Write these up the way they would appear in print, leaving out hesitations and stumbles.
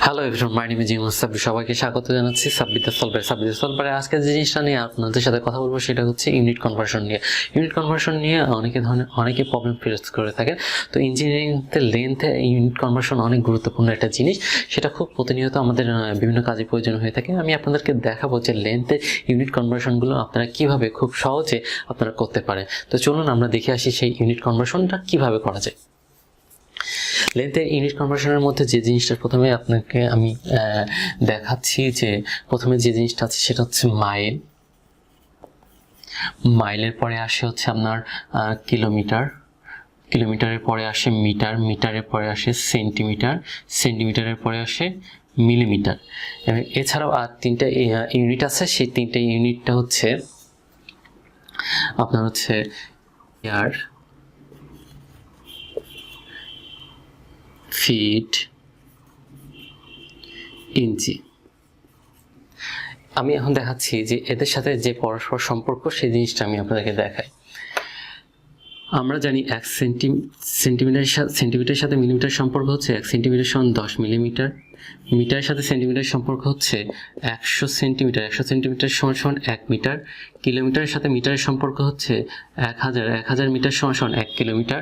Hello everyone, my name is Sabbir. সবাইকে স্বাগত জানাচ্ছি সাব্বির আজকে যে জিনিসটা নিয়ে আপনাদের সাথে কথা বলবো সেটা হচ্ছে ইউনিট কনভার্সন নিয়ে। ইউনিট কনভার্সন নিয়ে অনেকে প্রবলেম ফেস করে থাকেন। তো ইঞ্জিনিয়ারিংতে লেন্থে ইউনিট কনভার্সন অনেক গুরুত্বপূর্ণ একটা জিনিস, সেটা খুব প্রতিনিয়ত আমাদের বিভিন্ন কাজে প্রয়োজন হয়ে থাকে। আমি আপনাদেরকে দেখাবো যে লেন্থে ইউনিট কনভার্সনগুলো আপনারা কিভাবে খুব সহজে আপনারা করতে পারেন। তো চলুন আমরা দেখে আসি সেই ইউনিট কনভার্সনটা কিভাবে করা যায়। লেন্থের ইউনিট কনভার্সনের মধ্যে যে জিনিসটা প্রথমে আপনাকে আমি দেখাচ্ছি, যে প্রথমে যে জিনিসটা আছে সেটা হচ্ছে মাইল। মাইলের পরে আসে হচ্ছে আপনার কিলোমিটার, কিলোমিটারের পরে আসে মিটার, মিটারের পরে আসে সেন্টিমিটার, সেন্টিমিটারের পরে আসে মিলিমিটার। এবং এছাড়াও আর তিনটা ইউনিট আছে, সেই তিনটা ইউনিটটা হচ্ছে আপনার হচ্ছে ইয়ার, ফিট, ইঞ্চি। আমি এখন দেখাচ্ছি যে এদের সাথে যে পরস্পর সম্পর্ক সেই জিনিসটা আমি আপনাদেরকে দেখাই। আমরা জানি এক সেন্টিমিটারের সাথে মিলিমিটার সম্পর্ক হচ্ছে 1 সেন্টিমিটার সমান 10 মিলিমিটার। মিটারের সাথে সেন্টিমিটার সম্পর্ক হচ্ছে 100 সেন্টিমিটার, 100 সেন্টিমিটার সমান সমান 1 মিটার। কিলোমিটারের সাথে মিটারের সম্পর্ক হচ্ছে 1000 মিটার সমান সমান 1 কিলোমিটার।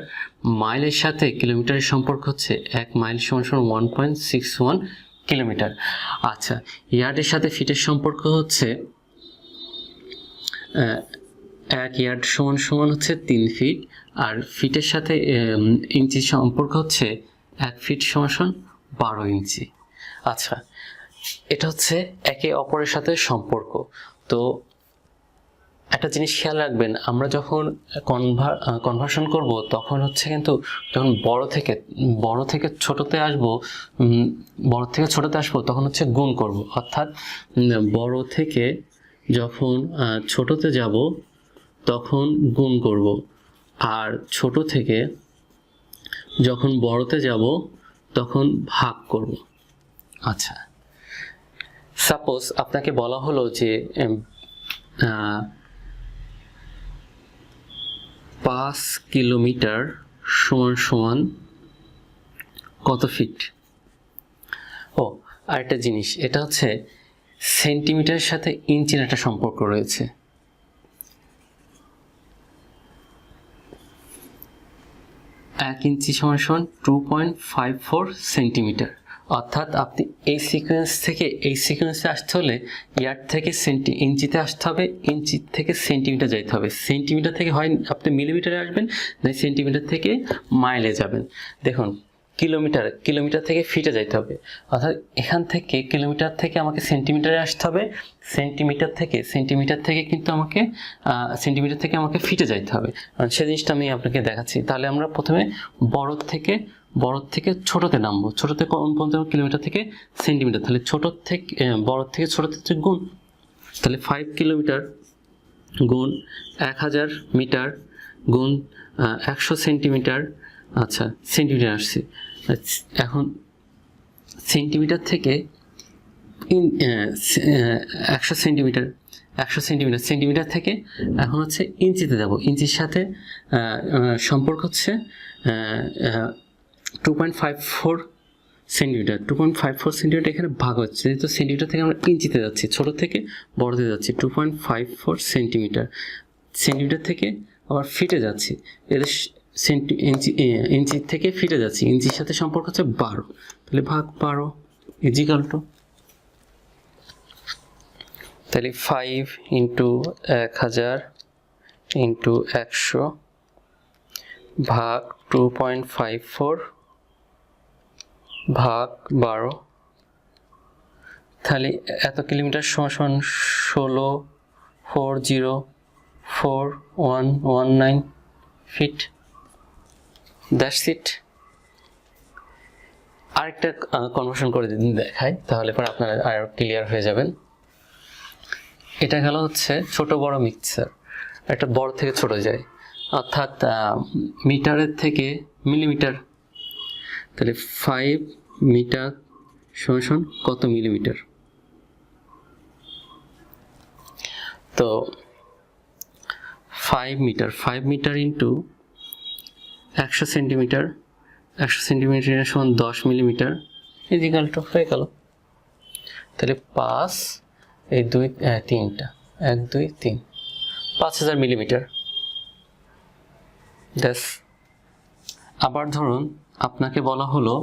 মাইলের সাথে কিলোমিটারের সম্পর্ক হচ্ছে 1 মাইল সমান সমান 1.61 কিলোমিটার। আচ্ছা, ইয়ার্ডের সাথে ফিটের সম্পর্ক হচ্ছে 1 ইয়ার্ড সমান সমান হচ্ছে 3 ফিট, আর ফিটের সাথে ইঞ্চি সম্পর্ক হচ্ছে 1 ফিট সমান সমান 12 ইঞ্চি। আচ্ছা, এটা হচ্ছে একে অপরের সাথে সম্পর্ক। তো একটা জিনিস খেয়াল রাখবেন, আমরা যখন কনভার্সন করব তখন হচ্ছে কিন্তু যখন বড় থেকে ছোটতে আসবো, তখন হচ্ছে গুণ করব। অর্থাৎ বড় থেকে যখন ছোটতে যাব তখন গুণ করব, আর ছোট থেকে যখন বড়তে যাব তখন ভাগ করব। আচ্ছা, সাপোজ আপনাকে বলা হলো যে 5 কিলোমিটার সমান সমান কত ফিট। আরেকটা জিনিস, এটা হচ্ছে সেন্টিমিটারের সাথে ইঞ্চির একটা সম্পর্ক রয়েছে। 1 ইঞ্চি সমান সমান 2.54 সেন্টিমিটার। অর্থাৎ আপনি এই সিকোয়েন্সে আসতে হলে ইয়ার্ড থেকে ইঞ্চিতে আসতে হবে, ইঞ্চি থেকে সেন্টিমিটার যাইতে হবে, সেন্টিমিটার থেকে হয় আপনি মিলিমিটারে আসবেন, নাই সেন্টিমিটার থেকে মাইলে যাবেন। দেখুন, কিলোমিটার থেকে ফিটে যাইতে হবে। অর্থাৎ এখান থেকে কিলোমিটার থেকে আমাকে সেন্টিমিটারে আসতে হবে, সেন্টিমিটার থেকে কিন্তু আমাকে ফিটে যাইতে হবে। সেই জিনিসটা আমি আপনাকে দেখাচ্ছি। তাহলে আমরা প্রথমে বড় থেকে ছোটতে নামবো। ছোটতে কোন পর্যন্ত? কিলোমিটার থেকে সেন্টিমিটার। তাহলে বড় থেকে ছোটতে গুণ। তাহলে 5 কিলোমিটার গুণ 1000 মিটার গুণ 100 সেন্টিমিটার। আচ্ছা, সেন্টিমিটার আসছে। এখন সেন্টিমিটার থেকে 100 সেন্টিমিটার থেকে এখন হচ্ছে ইঞ্চিতে যাব। ইঞ্চির সাথে সম্পর্ক হচ্ছে 2.54 সেন্টিমিটার। 2.54 সেন্টিমিটার এখানে ভাগ হচ্ছে, যেহেতু সেন্টিমিটার থেকে আমরা ইঞ্চিতে যাচ্ছি, ছোট থেকে বড়তে যাচ্ছি। 2.54 সেন্টিমিটার থেকে আবার ফিটে যাচ্ছি, এদের ইঞ্চি থেকে ফিটে যাচ্ছি, ইঞ্চির সাথে সম্পর্ক হচ্ছে 12। তাহলে ভাগ 12 ইজিক্যাল টু, তাহলে 5 ইন্টু 1000 ইন্টু 100 ভাগ 2.54 ভাগ 12। তাহলে এত কিলোমিটার সমান 16,40,4119 ফিট। That's it. আরেকটা কনভার্সন করে দেখাই, তাহলে পরে আপনারা আর ক্লিয়ার হয়ে যাবেন। এটা গেল হচ্ছে ছোট বড় মিক্সচার, একটা বড় থেকে ছোট যায়, অর্থাৎ মিটারের থেকে মিলিমিটার। তাহলে 5 মিটার সমান কত মিলিমিটার? তো 5 মিটার ইন্টু 100 সেন্টিমিটার, 100 সেন্টিমিটার সমান 10 মিলিমিটার। ইজিক্যাল টু হয়ে গেল। তাহলে 5 এই 2 3টা 1 2 3 5000 মিলিমিটার। দ্যাস। আবার ধরুন আপনাকে বলা হলো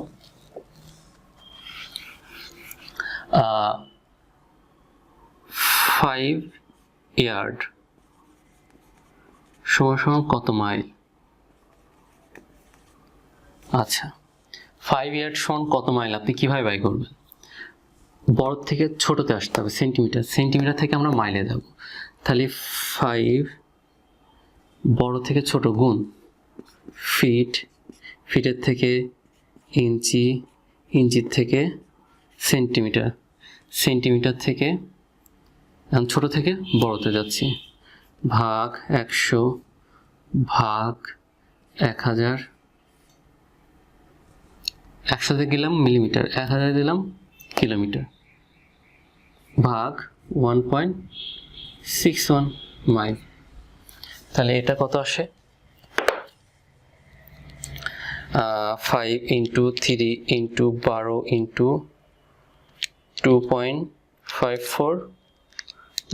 5 ইয়ার্ড সমান কত মাইল। আচ্ছা, 5 ইয়ার্ড সমান কত মাইল আপনি কিভাবে বাই করবেন? বড় থেকে ছোটতে আসতে হবে, সেন্টিমিটার, সেন্টিমিটার থেকে আমরা মাইলে যাব। তাহলে 5 বড় থেকে ছোট গুণ ফিট, ফিটের থেকে ইঞ্চি, ইঞ্চির থেকে সেন্টিমিটার, সেন্টিমিটার থেকে ছোট থেকে বড়তে যাচ্ছি, ভাগ 100 ভাগ 1000, 100 দিলাম মিলিমিটার, 1000 দিলাম কিলোমিটার, ভাগ 1.61 মাইল। তাহলে এটা কত আসে? 5 ইন্টু 3 ইন্টু 12 ইন্টু 2.54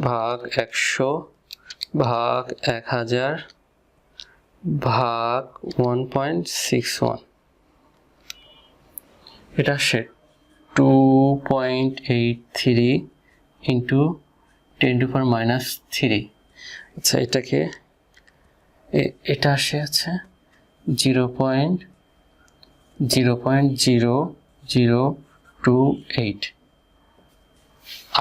ভাগ 100 ভাগ 1000 ভাগ 1.61, এটা আসে 2.83 ইন্টু 10⁻³ আচ্ছা, এটাকে এটা আসে আছে 0.0028।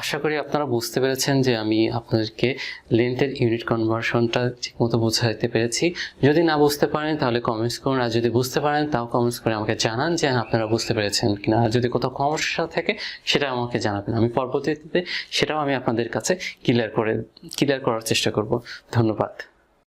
আশা করি আপনারা বুঝতে পেরেছেন যে আমি আপনাদেরকে লেন্থের ইউনিট কনভার্সনটা ঠিকমতো বোঝাতে পেরেছি। যদি না বুঝতে পারেন তাহলে কমেন্টস করুন, আর যদি বুঝতে পারেন তাও কমেন্টস করে আমাকে জানান যে আপনারা বুঝতে পেরেছেন কিনা। আর যদি কোথাও সমস্যা থাকে সেটা আমাকে জানাবেন, আমি পরবর্তীতে সেটাও আমি আপনাদের কাছে ক্লিয়ার করার চেষ্টা করব। ধন্যবাদ।